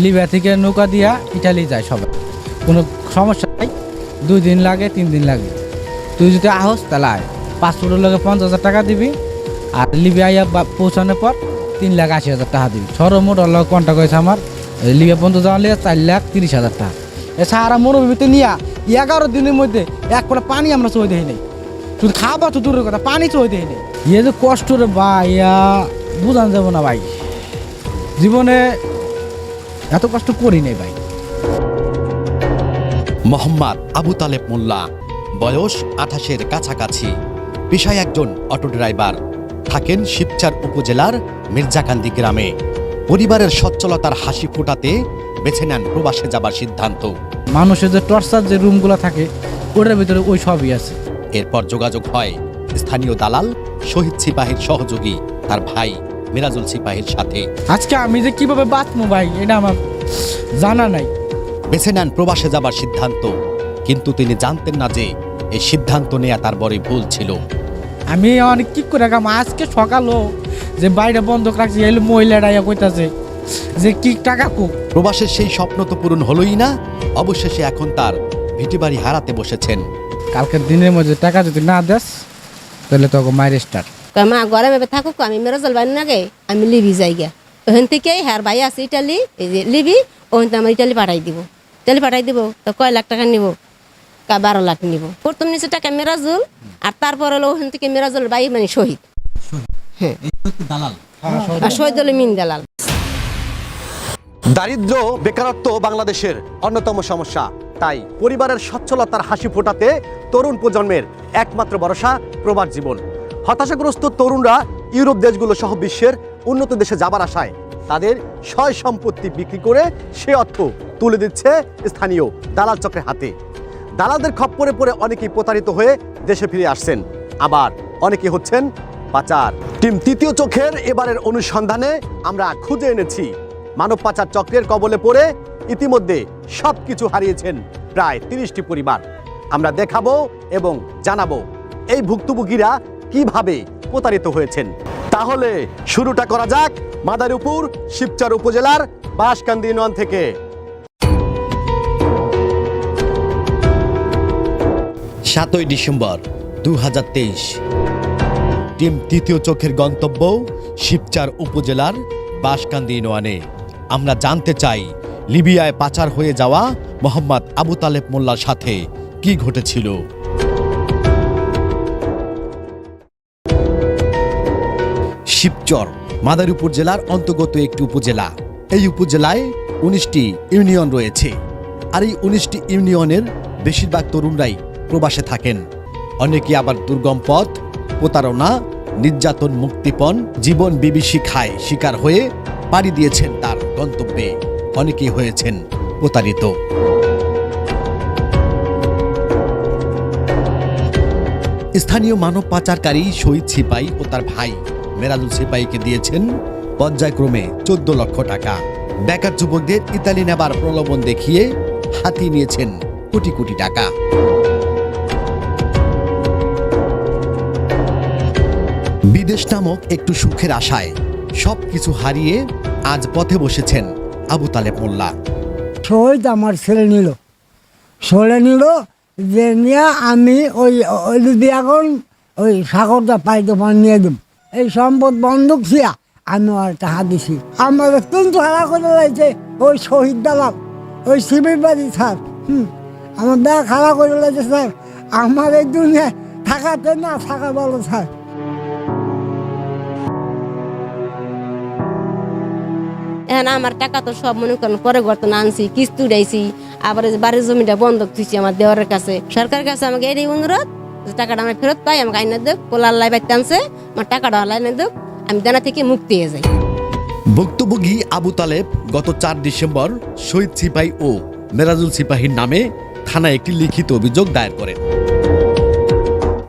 Libya থেকে নৌকা দিয়া ইটালি যায় সবাই, কোনো সমস্যা নাই। 2 দিন লাগে 3 দিন লাগে। তুই যদি আহস তাহলে আয়, পাসপোর্টের লগে 50,000 টাকা দিবি, আর লিবিয়া পৌঁছানোর পর 3,80,000 টাকা দিবি। সর্বমোট ওর লগে কন্ট্যাক্ট হয়েছে আমার লিবিয়া পর্যন্ত যাওয়ার লিগে 4,30,000 টাকা। এছাড়া মরুভূমিতে নিয়া 11 দিনের মধ্যে এক ফোঁটা পানি আমরা চোখে দেখি নাই, শুধু খাবার তো দূরের কথা, পানি চোখে দেখি নাই। ইয়ে যে কষ্ট রে ভাই, ইয়া বুঝান যাবো না ভাই, জীবনে এত কষ্ট করি নাই ভাই। মোহাম্মদ আবু তালেব মোল্লা, বয়স 28-এর কাছাকাছি, পেশায় একজন অটো ড্রাইভার, থাকেন শিবচর উপজেলার মির্জাকান্দি গ্রামে। পরিবারের সচ্ছলতার হাসি ফোটাতে বেছে নেন প্রবাসে যাবার সিদ্ধান্ত। মানুষের যে টর্চার যে রুমগুলো থাকে ওটার ভিতরে ওই সবই আছে। এরপর যোগাযোগ হয় স্থানীয় দালাল শহীদ সিপাহীর সহযোগী তার ভাই মিরাজুল সিপাহীর সাথে। আজকে আমি যে কিভাবে বাঁচবো ভাই এটা আমার জানা নাই। বেছে নেন প্রবাসে যাবার সিদ্ধান্ত, কিন্তু তিনি জানতেন না যে এই সিদ্ধান্ত নেওয়া তার বড়ই ভুল ছিল। আমি অনেক কি করে রাখাম, আজকে সকালও যে বাইরে বন্ধক রাখছি, এলো মহিলাটা কইতাছে যে কি টাকা কুক। প্রবাসের সেই স্বপ্ন তো পূরণ হলোই না, অবশেষে এখন তার ভিটি বাড়ি হারাতে বসেছেন। কালকের দিনের মধ্যে টাকা যদি না দেস তাহলে তো মায়ের স্টার। মা ঘরে ভেবে থাকুক, আমি মেরাজল বাড়ি নাগে আমি লিবি যাই গা, ওখান থেকে হ্যার ভাই আছে ইটালি, এই যে লিবি, ওখান থেকে আমার ইটালি পাঠাই দিব। ইটালি পাঠাই দিব তো কয় লাখ টাকা নিব, 12 লাখ নিব। প্রথম নিচে টাকা মেরাজুল, আর তারপর হলো ওখান থেকে মেরাজুল ভাই মানে শহীদ, হ্যাঁ, আর শহীদ হলো মিন দালাল। দারিদ্র্য বেকারত্ব বাংলাদেশের অন্যতম সমস্যা, তাই পরিবারের সচ্ছলতার হাসি ফোটাতে তরুণ প্রজন্মের একমাত্র ভরসা প্রবাস জীবন। হতাশাগ্রস্ত তরুণরা ইউরোপ দেশগুলো সহ বিশ্বের উন্নত দেশে যাবার আশায় তাদের সয় সম্পত্তি বিক্রি করে সে অর্থ তুলে দিচ্ছে স্থানীয় দালাল চক্রের হাতে। দালালদের খপ্পরে পড়ে অনেকেই প্রতারিত হয়ে দেশে ফিরে আসছেন, আবার অনেকে হচ্ছেন পাচার। টিম তৃতীয় চোখের এবারের অনুসন্ধানে আমরা খুঁজে এনেছি মানব পাচার চক্রের কবলে পড়ে ইতিমধ্যে সবকিছু হারিয়েছেন প্রায় 30টি পরিবার। আমরা দেখাবো এবং জানাবো এই ভুক্তভোগীরা কিভাবে প্রতারিত হয়েছেন। তাহলে শুরুটা করা যাক মাদারীপুর শিবচর উপজেলার বাঁশকান্দি ইউনিয়ন থেকে। 7ই ডিসেম্বর 2023, টিম তৃতীয় চোখের গন্তব্য শিবচর উপজেলার বাঁশকান্দি ইউনিয়নে। আমরা জানতে চাই লিবিয়ায় পাচার হয়ে যাওয়া মোহাম্মদ আবু তালেব মোল্লার সাথে কি ঘটেছিল। শিবচর মাদারীপুর জেলার অন্তর্গত একটি উপজেলা। এই উপজেলায় 19টি ইউনিয়ন রয়েছে, আর এই 19টি ইউনিয়নের বেশিরভাগ তরুণরাই প্রবাসে থাকেন। অনেকে আবার দুর্গম পথ, প্রতারণা, নির্যাতন, মুক্তিপণ, জীবন বিভীষিকায় শিকার হয়ে পাড়ি দিয়েছেন তার গন্তব্যে। অনেকেই হয়েছেন প্রতারিত। স্থানীয় মানব পাচারকারী শহীদ সিপাহী ও তার ভাই মেরাজুল সিপাহীকে দিয়েছেন পর্যায়ক্রমে 14 লক্ষ টাকা। বেকার যুবকদের ইতালি নেবার প্রলোভন দেখিয়ে হাতিয়ে নিয়েছেন কোটি কোটি টাকা। বিদেশ নামক একটু সুখের আশায় সবকিছু হারিয়ে আজ পথে বসেছেন আবু তালেব মোল্লা। শহীদ আমার ছেলে নিল যে নিয়ে আমি ওই এখন ওই সাগরটা পাইতে নিয়ে দেব, এই সম্পদ বন্ধক ছিয়া আমি আর টাকা দিছি। আমার কিন্তু হারা করে লাগছে ওই শহীদ দালাল, ওই শিবির বাড়ি স্যার, আমার ব্যাগ হারা করে লাগছে স্যার। আমার এই দুনিয়ায় থাকাতে না থাকা বলো স্যার। এখন আমার টাকা তো সব মনে করেন পরিবর্তন আনছি, কিস্তি উঠাইছি, আবার বাড়ির জমিটা বন্ধক দিচ্ছি আমার দেওয়ারের কাছে। সরকারের কাছে আমাকে এই অনুরোধ, টাকাটা আমি ফেরত পাই, আমাকে আইনা দেব, পোলা আল্লাহ বাইতে আনছে, আমার টাকাটা আল্লাহ এনে দেব, আমি দেনা থেকে মুক্তি হয়ে যাই। ভুক্তভোগী আবু তালেব গত 4 ডিসেম্বর শহীদ সিপাহী ও মেরাজুল সিপাহীর নামে থানায় একটি লিখিত অভিযোগ দায়ের করেন।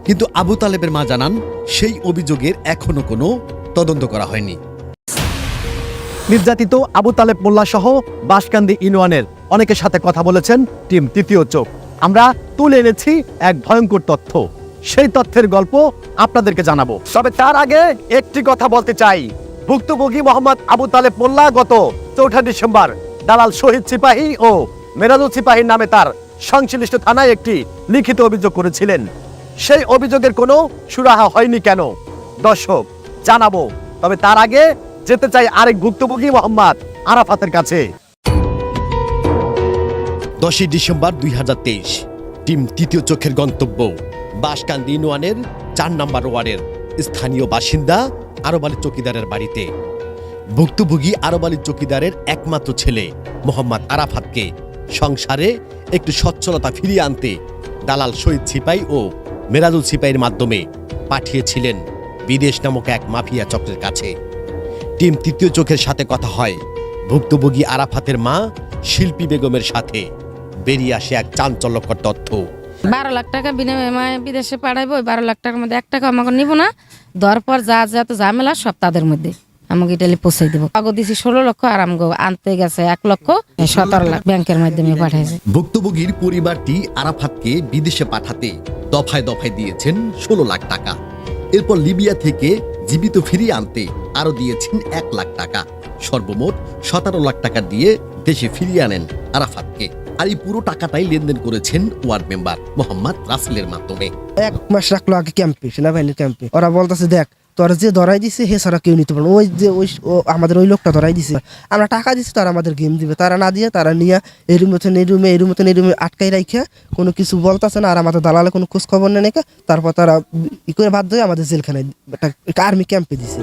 কিন্তু আবু তালেবের মা জানান সেই অভিযোগের এখনো কোনো তদন্ত করা হয়নি। নির্যাতিত আবু তালেব মোল্লা সহ বাঁশকান্দি ইউনিয়নের অনেকের সাথে কথা বলেছেন টিম তৃতীয় চোখ। আমরা তুলে এনেছি এক ভয়ঙ্কর তথ্য, সেই তথ্যের গল্প আপনাদেরকে জানাবো। তবে তার আগে একটি কথা বলতে চাই, ভুক্তভোগী মোহাম্মদ আবু তালেব মোল্লা গত 4 ডিসেম্বর দালাল শহীদ সিপাহী ও মেরাজুল সিপাহীর নামে তার সংশ্লিষ্ট থানায় একটি লিখিত অভিযোগ করেছিলেন। সেই অভিযোগের কোনো সুরাহা হয়নি কেন দর্শক জানাবো। তবে তার আগে যেতে চাই আরেক ভুক্তভোগী মোহাম্মদ আরাফাতের কাছে। 10 ডিসেম্বর 2023 টিম তৃতীয় চোখের গন্তব্য বাঁশকান্দি ইউনিয়নের 4 নম্বর ওয়ার্ডের স্থানীয় বাসিন্দা আরব আলী চৌকিদারের বাড়িতে। ভুক্তভোগী আরব আলী চৌকিদারের একমাত্র ছেলে মোহাম্মদ আরাফাতকে সংসারে একটু সচ্ছলতা ফিরিয়ে আনতে দালাল শহীদ সিপাহী ও মেরাজুল সিপাহীর মাধ্যমে পাঠিয়েছিলেন বিদেশ নামক এক মাফিয়া চক্রের কাছে। টিম তৃতীয় চোখের সাথে কথা হয় ভুক্তভোগী আরাফাতের মা শিল্পী বেগমের সাথে। বেরিয়ে আসে এক চাঞ্চল্যকর তথ্য। 12 লাখ টাকা বিনিময়ে বিদেশে পাঠাইবো। 12 লাখ টাকার মধ্যে 1 টাকা আমাকে নিব না, দেওয়ার পর যা তো ঝামেলা সব তাদের মধ্যে আমাকে ইটালি পৌঁছে দেবো। কাগজ দিছি 16 লক্ষ, আর আমাকে আনতে গেছে 1,17,00,000 ব্যাংকের মাধ্যমে পাঠাইছে। ভুক্তভোগীর পরিবারটি আরাফাতকে বিদেশে পাঠাতে দফায় দফায় দিয়েছেন 16 লাখ টাকা। এরপর লিবিয়া থেকে জীবিত ফিরিয়ে আনতে আরো দিয়েছেন 1 লাখ টাকা। সর্বমোট 17 লাখ টাকা দিয়ে দেশে ফিরিয়ে আনেন আরাফাতকে। আর এই পুরো টাকাটাই লেনদেন করেছেন ওয়ার্ড মেম্বার মোহাম্মদ রাসেলের মাধ্যমে। 1 মাস রাখলো আগে ক্যাম্পে, সেনাবাহিনীর ক্যাম্পে। ওরা বলতেছে দেখ তোর যে ধরাই দিছে হে ছাড়া কেউ নিতে পারবে। আমাদের ওই লোকটা ধরাই দিছে, আমরা টাকা দিচ্ছি, তারা আমাদের গেম দিবে। তারা না দিয়ে তারা নিয়ে এই রুমে আটকাই রাখে কোনো কিছু বলতেছে না। আর আমাদের দালালে কোনো খোঁজ খবর নেই। তারপর তারা ই করে বাধ্য হয়ে আমাদের জেলখানায় একটা আর্মি ক্যাম্পে দিছে।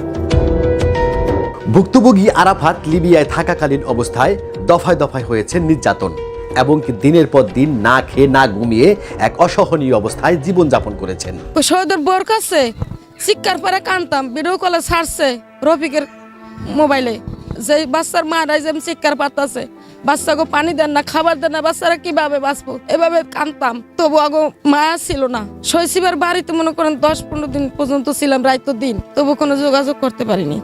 ভুক্তভোগী আরাফাত লিবিয়ায় থাকাকালীন অবস্থায় দফায় দফায় হয়েছে নির্যাতন এবং কি দিনের পর দিন না খেয়ে না ঘুমিয়ে এক অসহনীয় অবস্থায় জীবনযাপন করেছেন। শহীদের বোর কাছে শিক্ষার পরে কানতাম, ভিডিও কলে ছাড়ছে রফিকের মোবাইলে যে বাচ্চার মারাই যে শিক্ষার পাতাছে, বাচ্চাকে পানি দেন না, খাবার দেন না, বাচ্চারা কিভাবে বাঁচবো, এভাবে কানতাম। তবু আগে মায়া ছিল না। শৈশবের বাড়িতে মনে করেন 10-15 দিন পর্যন্ত ছিলাম, রাত দিন, তবু কোনো যোগাযোগ করতে পারিনি।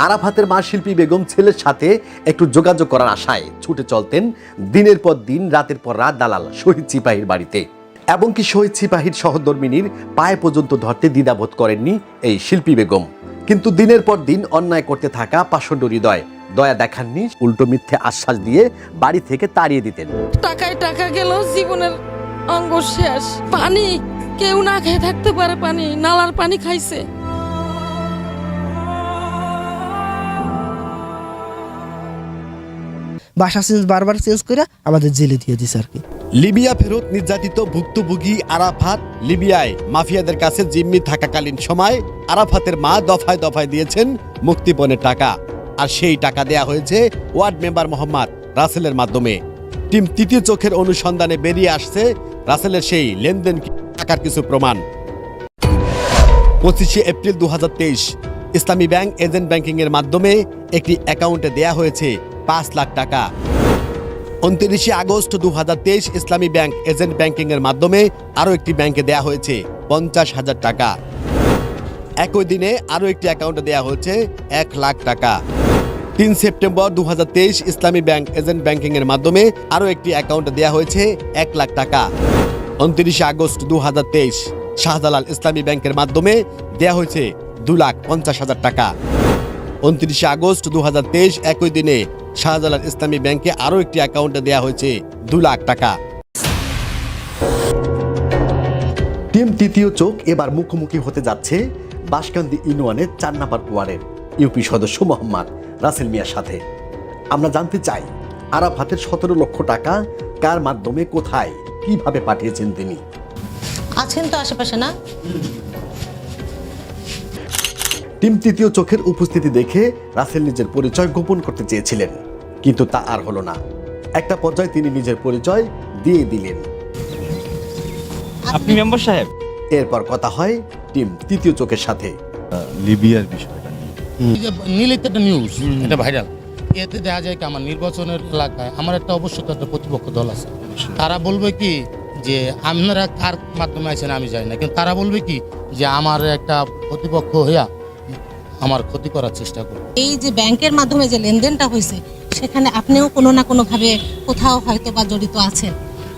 আরাফাতের মা শিল্পী বেগম ছেলের সাথে একটু যোগাযোগ করার আশায় ছুটে চলতেন দিনের পর দিন, রাতের পর রাত দালাল শহীদ সিপাহীর বাড়িতে। এবং কি শহীদ সিপাহীর সহধর্মিনীর পায়ে পর্যন্ত ধরতে দ্বিধাবোধ করেননি এই শিল্পী বেগম। কিন্তু দিনের পর দিন অন্যায় করতে থাকা পাষণ্ড হৃদয় দয়া দেখাননি, উল্টো মিথ্যে আশ্বাস দিয়ে বাড়ি থেকে তাড়িয়ে দিতেন। টাকায় টাকা গেল, জীবনের অঙ্গ শেষ। পানি কেউ না খেয়ে থাকতে পারে, পানি নালার পানি খাইছে। বাসা বারবার চেঞ্জ করে আমাদের জেলে দিয়ে দিছে আর কি। লিবিয়া ফেরত নির্যাতিত ভুক্তভোগী আরাফাত লিবিয়ায় মাফিয়াদের কাছে জিম্মি থাকাকালীন সময় আরাফাতের মা দফায় দফায় দিয়েছেন মুক্তিপণের টাকা। আর সেই টাকা দেয়া হয়েছে ওয়ার্ড মেম্বার মোহাম্মদ রাসেলের মাধ্যমে। টিম তৃতীয় চোখের অনুসন্ধানে বেরিয়ে আসছে রাসেলের সেই লেনদেন টাকার কিছু প্রমাণ। 25 এপ্রিল 2023 ইসলামী ব্যাংক এজেন্ট ব্যাংকিং এর মাধ্যমে একটি অ্যাকাউন্টে দেয়া হয়েছে 5 লাখ টাকা। 29 আগস্ট 2023 ইসলামী ব্যাংক এজেন্ট ব্যাংকিং এর মাধ্যমে আরও একটি ব্যাংকে দেয়া হয়েছে 50,000 টাকা। একই দিনে আরও একটি অ্যাকাউন্টে দেয়া হয়েছে 1 লাখ টাকা। 3 সেপ্টেম্বর 2023 ইসলামী ব্যাংক এজেন্ট ব্যাংকিং এর মাধ্যমে আরও একটি অ্যাকাউন্টে দেয়া হয়েছে 1 লাখ টাকা। 29 আগস্ট 2023 শাহজালাল ইসলামী ব্যাংকের মাধ্যমে দেয়া হয়েছে 2,50,000 টাকা। 29 আগস্ট 2023 একই দিনে শাহজালাল ইসলামী ব্যাংকে আরও একটি অ্যাকাউন্টে দেয়া হয়েছে 2 লাখ টাকা। টিম তৃতীয় চোখ এবার মুখোমুখি হতে যাচ্ছে বাঁশকান্দি ইউনিয়নের 4 নম্বর ওয়ার্ডের ইউপি সদস্য মোহাম্মদ রাসেল মিয়ার সাথে। আমরা জানতে চাই আরাফাতের 17 লক্ষ টাকা কার মাধ্যমে, কোথায়, কিভাবে পাঠিয়েছেন তিনি। আছেন তো আশেপাশে না? টিম তৃতীয় চোখের উপস্থিতি দেখে রাসেল নিজের পরিচয় গোপন করতে চেয়েছিলেন, কিন্তু তা আর হলো না। একটা পর্যায়ে তিনি নিজের পরিচয় দিয়ে দিলেন। আপনি মেম্বার সাহেব? এরপর কথা হয় টিম তৃতীয় চোখের সাথে। লিবিয়ার বিষয়টা নীলিত একটা নিউজ, এটা ভাইরাল। এতে দেখা যায় কি আমার নির্বাচনের এলাকায় আমার একটা অবশ্য একটা প্রতিপক্ষ দল আছে। তারা বলবে কি যে আপনারা কার মাধ্যমে আছেন আমি জানি না, কিন্তু তারা বলবে কি যে আমার একটা প্রতিপক্ষ হইয়া আমার ক্ষতি করার চেষ্টা করবে। এই যে ব্যাংকের মাধ্যমে যে লেনদেনটা হয়েছে সেখানে আপনিও কোনো না কোনো ভাবে কোথাও হয়তো বা জড়িত আছেন।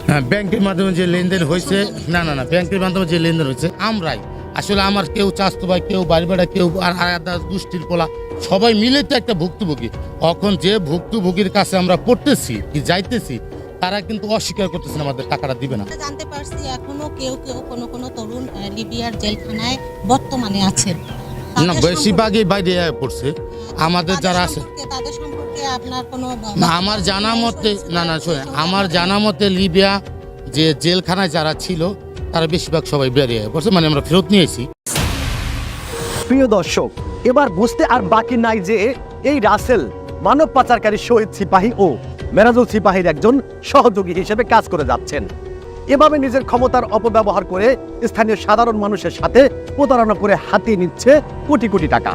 হ্যাঁ, ব্যাংকের মাধ্যমে যে লেনদেন হয়েছে, না ব্যাংকের মাধ্যমে যে লেনদেন হয়েছে আমরাই আসলে, আমার কেউ চাস্তো ভাই, কেউ বাড়ি বেড়া, কেউ আর আলাদা গোষ্ঠীর পোলা, সবাই মিলে তো একটা ভুক্তভোগী। এখন যে ভুক্তভোগীর কাছে আমরা পড়তেছি কি যাইতেছি, তারা কিন্তু অস্বীকার করতেছে না আমাদের টাকাটা দিবে না। আমরা জানতে পারছি এখনো কেউ কোনো তরুণ লিবিয়ার জেলখানায় বর্তমানে আছেন। না, বেশিরভাগই বাইরে পড়ছে। আমাদের যারা আছে তাদের সম্পর্কে আপনার কোনো না, আমার জানা মতে শোনে, আমার জানা মতে লিবিয়া যে জেলখানায় যারা ছিল তারা বেশিরভাগ সবাই বেরিয়ে পড়ছে, মানে আমরা ফেরত নিয়েছি। প্রিয় দর্শক, এবার বুঝতে আর বাকি নাই যে এই রাসেল মানব পাচারকারী শহীদ সিপাহী ও মেরাজুল সিপাহীর একজন সহযোগী হিসেবে কাজ করে যাচ্ছেন। এভাবে নিজের ক্ষমতার অপব্যবহার করে স্থানীয় সাধারণ মানুষের সাথে প্রতারণা করে হাতিয়ে নিচ্ছে কোটি কোটি টাকা।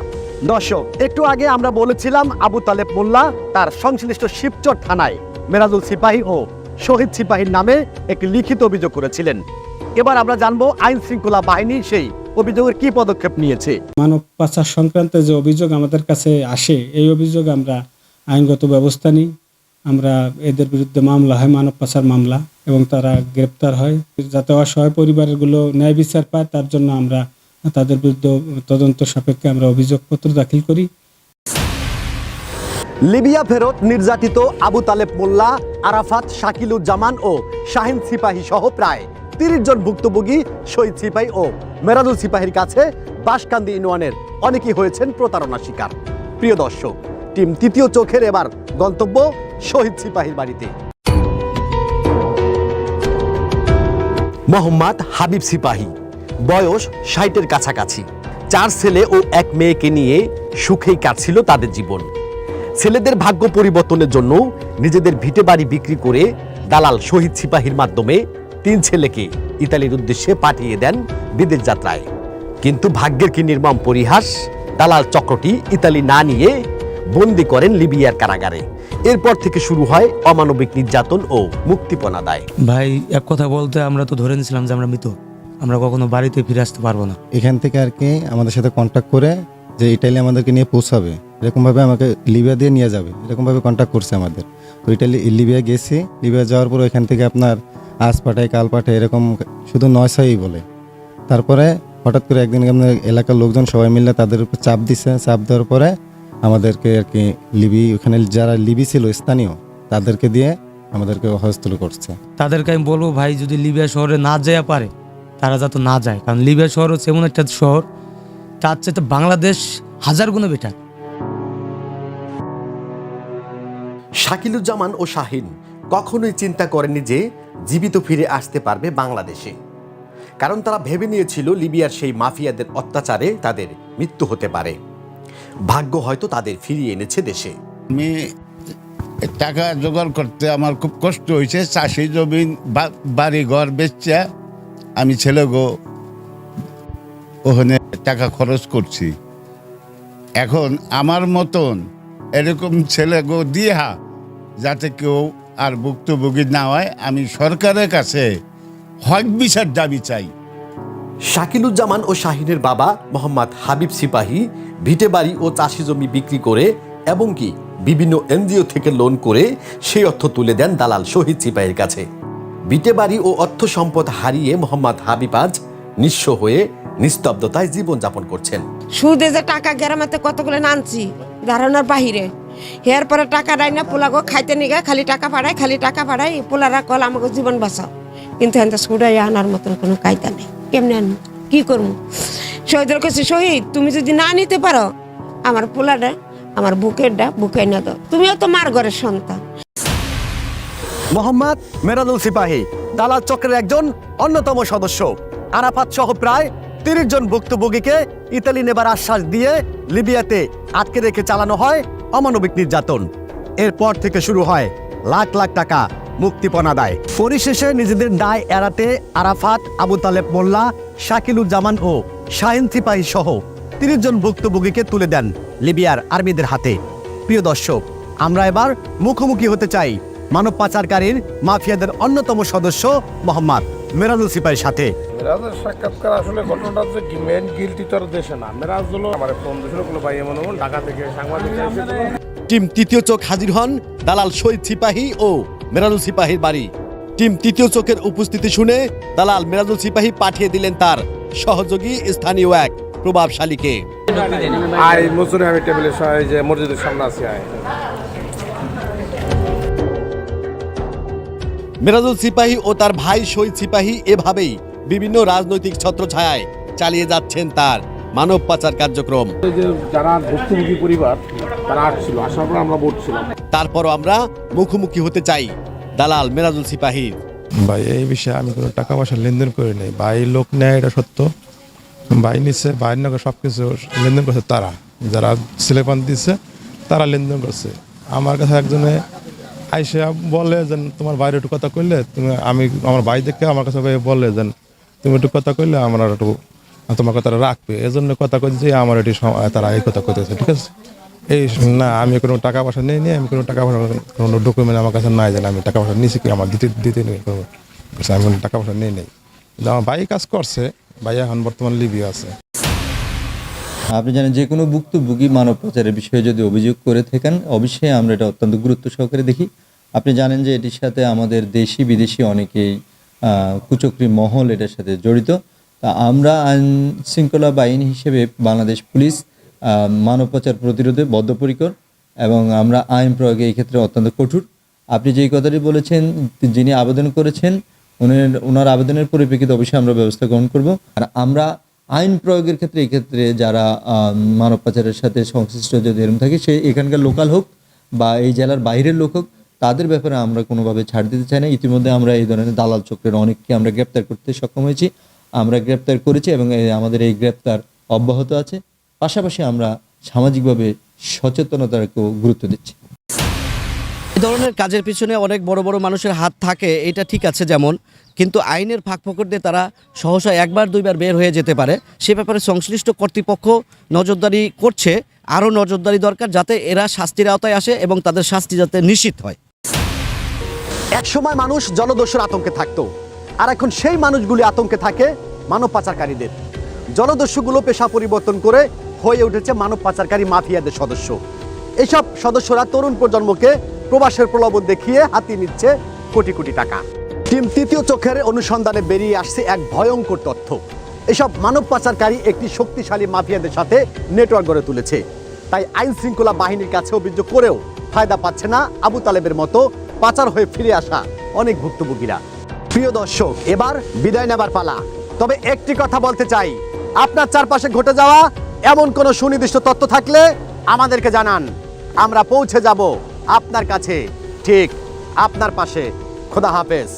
দর্শক, একটু আগে আমরা বলেছিলাম আবু তালেব মোল্লা তার সংশ্লিষ্ট শিবচর থানায় মেরাজুল সিপাহী ও শহীদ সিপাহীর নামে একটি লিখিত অভিযোগ করেছিলেন। এবার আমরা জানবো আইন শৃঙ্খলা বাহিনী সেই অভিযোগের কি পদক্ষেপ নিয়েছে। মানব পাচার সংক্রান্ত যে অভিযোগ আমাদের কাছে আসে, এই অভিযোগ আমরা আইনগত ব্যবস্থা নিই। আমরা এদের বিরুদ্ধে মামলা হয়, মানব পাচার মামলা, এবং তারা গ্রেপ্তার হয়। যাতে অসহায় পরিবারগুলো ন্যায় বিচার পায় তার জন্য আমরা তাদের বিরুদ্ধে তদন্ত সাপেক্ষে আমরা অভিযোগপত্র দাখিল করি। লিবিয়া ফেরত নির্যাতিত আবু তালেব মোল্লা, আরাফাত, শাকিলুজ্জামান ও শাহিন সিপাহী সহ প্রায় 30 জন ভুক্তভোগী শহীদ সিপাহী ও মেরাজুল সিপাহীর কাছে বাঁশকান্দি ইউনিয়নের অনেকেই হয়েছেন প্রতারণা শিকার। প্রিয় দর্শক, টিম তৃতীয় চোখের এবার গন্তব্য শহীদ সিপাহীর বাড়িতে। মোহাম্মদ হাবিব সিপাহী, বয়স 60-এর কাছাকাছি। 4 ছেলে ও 1 মেয়েকে নিয়ে সুখেই কাটছিল তাদের জীবন। ছেলেদের ভাগ্য পরিবর্তনের জন্য নিজেদের ভিটে বাড়ি বিক্রি করে দালাল শহীদ সিপাহীর মাধ্যমে 3 ছেলেকে ইতালির উদ্দেশ্যে পাঠিয়ে দেন বিদেশ যাত্রায়। কিন্তু ভাগ্যের কি নির্মম পরিহাস, দালাল চক্রটি ইতালি না নিয়ে বন্দী করেন লিবিয়ার কারাগারে। এরপর থেকে শুরু হয় অমানবিক নির্যাতন ও মুক্তিপণা দেয়। ভাই, এক কথা বলতে আমরা তো ধরে নিয়েছিলাম যে আমরা মৃত, আমরা কখনো বাড়িতে ফিরে আসতে পারবো না। এখান থেকে আর কি আমাদের সাথে কন্ট্যাক্ট করে যে ইটালি আমাদেরকে নিয়ে পৌঁছাবে, এরকমভাবে আমাকে লিবিয়া দিয়ে নিয়ে যাবে, এরকমভাবে কন্ট্যাক্ট করছে আমাদের। তো লিবিয়া গেছি। লিবিয়া যাওয়ার পর ওইখান থেকে আপনার আজ পাঠায় কাল পাঠায় এরকম শুধু 900ই বলে। তারপরে হঠাৎ করে একদিন আপনার এলাকার লোকজন সবাই মিলে তাদের উপর চাপ দিছে। চাপ দেওয়ার পরে আমাদেরকে আর কি ওখানে যারা লিবি ছিল স্থানীয় তাদেরকে দিয়ে আমাদেরকে হস্তল করছে। তাদেরকে আমি বলবো ভাই, যদি লিবিয়া শহরে না যেতে পারে তারা যাতে না যায়, কারণ লিবিয়া শহর হচ্ছে এমন একটা শহর, তার চেয়ে বাংলাদেশ 1000 গুণে বেটার। শাকিলুজ্জামান ও শাহিন কখনোই চিন্তা করেনি যে জীবিত ফিরে আসতে পারবে বাংলাদেশে, কারণ তারা ভেবে নিয়েছিল লিবিয়ার সেই মাফিয়াদের অত্যাচারে তাদের মৃত্যু হতে পারে। ভাগ্য হয়তো তাদের ফিরিয়ে এনেছে দেশে। আমি টাকা জোগাড় করতে আমার খুব কষ্ট হয়েছে। চাষি জমিন বাড়ি ঘর বেচে আমি ছেলেগো ওখানে টাকা খরচ করছি। এখন আমার মতন এরকম ছেলেগো দিয়া যাতে কেউ আর ভুক্তভোগী না হয়, আমি সরকারের কাছে হক বিচার দাবি চাই। শাকিলুজ্জামান ও শাহিনের বাবা মোহাম্মদ হাবিব সিপাহী ভিটে বাড়ি ও চাষি জমি বিক্রি করে এবং কি বিভিন্ন এনজিও থেকে লোন করে সেই অর্থ তুলে দেন দালাল শহীদ সিপাহীর কাছে। ভিটে বাড়ি ও অর্থ সম্পদ হারিয়ে মোহাম্মদ হাবিব আজ নিঃস্ব হয়ে নিস্তব্ধতায় জীবনযাপন করছেন। সুদে যে টাকা গ্রামেতে কতগুলো আনছি ধারণার বাহিরে, এর পরে টাকা দেয় না, পোলাগো খাইতে নিগে খালি টাকা পাঠায় পোলারা কল আমাকে জীবন বাঁচাও, কিন্তু এত সুদাই আনার মতন কোনো কায়দা নেই। কেমনে আনবো, কি করবো? শহীদের কাছে, শহীদ তুমি যদি না নিতে পারো আমার পোলাটা, আমার বুকে না দাও, তুমিও তো মার ঘরের সন্তান। মোহাম্মদ মেরাজুল সিপাহী দালাল চক্রের একজন অন্যতম সদস্য। আরাফাত সহ প্রায় 30 জন ভুক্তভোগীকে ইতালি নেবার আশ্বাস দিয়ে লিবিয়াতে আটকে রেখে চালানো হয় অমানবিক নির্যাতন। এরপর থেকে শুরু হয় লাখ লাখ টাকা মুক্তিপণা দেয়। পরিশেষে নিজেদের দায় এড়াতে আরাফাত, আবু তালেব মোল্লা, শাকিলুজ্জামান ও শাহিন সিপাহী সহ 30 জন ভুক্তভোগীকে তুলে দেন লিবিয়ার আর্মিদের হাতে। প্রিয় দর্শক, আমরা এবার মুখোমুখি হতে চাই মানব পাচারকারীর মাফিয়াদের অন্যতম সদস্য মোহাম্মদ মেরাজুল সিপাহীর সাথে। মেরাজের সাক্ষাৎকার আসলে ঘটনাটা হচ্ছে কি মেন গিলটি তো আর দেশে না। মেরাজ হলো আমার ফোন দিয়েছিল কোনো ভাই এমন এমন ঢাকা থেকে সাংবাদিক এসেছিল। টিম তৃতীয় চোখ হাজির হন দালাল শহীদ সিপাহী ও মেরাজুল সিপাহীর বাড়ি। টিম তৃতীয় চোখের উপস্থিতি শুনে দালাল মেরাজুল সিপাহী পাঠিয়ে দিলেন তার সহযোগী স্থানীয় এক প্রভাবশালীকে। আয় মজুরি আমি টেবিলের যে মসজিদের সামনে আছি আয়। মেরাজুল সিপাহী ও তার ভাই শহীদ সিপাহী এভাবেই বিভিন্ন রাজনৈতিক ছত্রছায়ায় চালিয়ে যাচ্ছেন তার মানব পাচার কার্যক্রম। যারা ভুক্তভোগী পরিবার তারা আসছিল, আসার পর আমরা বলছিলাম। তারপরও আমরা মুখোমুখি হতে চাই দালাল মেরাজুল সিপাহীর। ভাই এই বিষয়ে আমি কোনো টাকা পয়সা লেনদেন করি নাই। ভাই লোক নেয় এটা সত্য, ভাই নিচ্ছে, ভাইয়ের নাকি সব কিছু লেনদেন করছে তারা, যারা সিলেপান দিচ্ছে তারা লেনদেন করছে। আমার কাছে একজনে আইসে বলে যে তোমার বাইরে একটু কথা কইলে তুমি, আমি আমার ভাই দেখে আমার কাছে বলে যে তুমি একটু কথা কইলে আমরা একটু তোমার কথাটা রাখবে, এজন্য কথা কই যে আমার এটি তারা এই কথা কইতেছে, ঠিক আছে। এই না আমি কোনো টাকা পয়সা নেই, আমি কোনো টাকা পয়সা কোনো ডকুমেন্ট আমার কাছে নাই, যেন আমি টাকা পয়সা নিয়েছি কি আমার দিতে নেই, আমি কোনো টাকা পয়সা নেই। আমার ভাই কাজ করছে, ভাই এখন বর্তমান লিবিয়া আছে। আপনি জানেন যে কোনো ভুক্তভোগী মানব পাচারের বিষয়ে যদি অভিযোগ করে থাকেন অবশ্যই আমরা এটা অত্যন্ত গুরুত্ব সহকারে দেখি। আপনি জানেন যে এটির সাথে আমাদের দেশি বিদেশি অনেকেই কুচক্রী মহল এটার সাথে জড়িত। তা আমরা আইন শৃঙ্খলা বাহিনী হিসেবে বাংলাদেশ পুলিশ মানব পাচার প্রতিরোধে বদ্ধপরিকর এবং আমরা আইন প্রয়োগে এই ক্ষেত্রে অত্যন্ত কঠোর। আপনি যেই কথাটি বলেছেন, যিনি আবেদন করেছেন ওনার আবেদনের পরিপ্রেক্ষিতে অবশ্যই আমরা ব্যবস্থা গ্রহণ করব। আর আমরা আইন প্রয়োগের ক্ষেত্রে এই ক্ষেত্রে যারা মানব পাচারের সাথে সংশ্লিষ্ট যদি এরকম থাকে, সে এখানকার লোকাল হোক বা এই জেলার বাইরের লোক হোক, তাদের ব্যাপারে আমরা কোনোভাবে ছাড় দিতে চাই না। ইতিমধ্যে আমরা এই ধরনের দালাল চক্রের অনেককে আমরা গ্রেপ্তার করতে সক্ষম হয়েছি, আমরা গ্রেপ্তার করেছি এবং আমাদের এই গ্রেপ্তার অব্যাহত আছে। পাশাপাশি আমরা সামাজিকভাবে সচেতনতাকেও গুরুত্ব দিচ্ছি। এই ধরনের কাজের পিছনে অনেক বড় বড় মানুষের হাত থাকে, এটা ঠিক আছে যেমন, কিন্তু আইনের ফাঁকফোকর দিয়ে তারা সহসা একবার দুইবার বের হয়ে যেতে পারে। সে ব্যাপারে সংশ্লিষ্ট কর্তৃপক্ষ নজরদারি করছে, আরও নজরদারি দরকার যাতে এরা শাস্তির আওতায় আসে এবং তাদের শাস্তি যাতে নিশ্চিত হয়। একসময় মানুষ জলদস্যুর আতঙ্কে থাকতো, আর এখন সেই মানুষগুলি আতঙ্কে থাকে মানব পাচারকারীদের। জলদস্যুগুলো পেশা পরিবর্তন করে হয়ে উঠেছে মানব পাচারকারী মাফিয়াদের সদস্য। এইসব সদস্যরা তরুণ প্রজন্মকে প্রবাসের প্রলোভন দেখিয়ে হাতিয়ে নিচ্ছে কোটি কোটি টাকা। টিম তৃতীয় চোখের অনুসন্ধানে বেরিয়ে আসছে এক ভয়ঙ্কর তথ্য। এসব মানব পাচারকারী একটি শক্তিশালী মাফিয়াদের সাথে নেটওয়ার্ক গড়ে তুলেছে। তাই আইন শৃঙ্খলা বাহিনীর কাছে অভিযোগ করেও ফায়দা পাচ্ছে না আবু তালেবের মতো পাচার হয়ে ফিরে আসা অনেক ভুক্তভোগীরা। প্রিয় দর্শক, এবার বিদায় নেবার পালা। তবে একটি কথা বলতে চাই, আপনার চারপাশে ঘটে যাওয়া এমন কোনো সুনির্দিষ্ট তথ্য থাকলে আমাদেরকে জানান, আমরা পৌঁছে যাব আপনার কাছে, ঠিক আপনার পাশে। খোদা হাফেজ।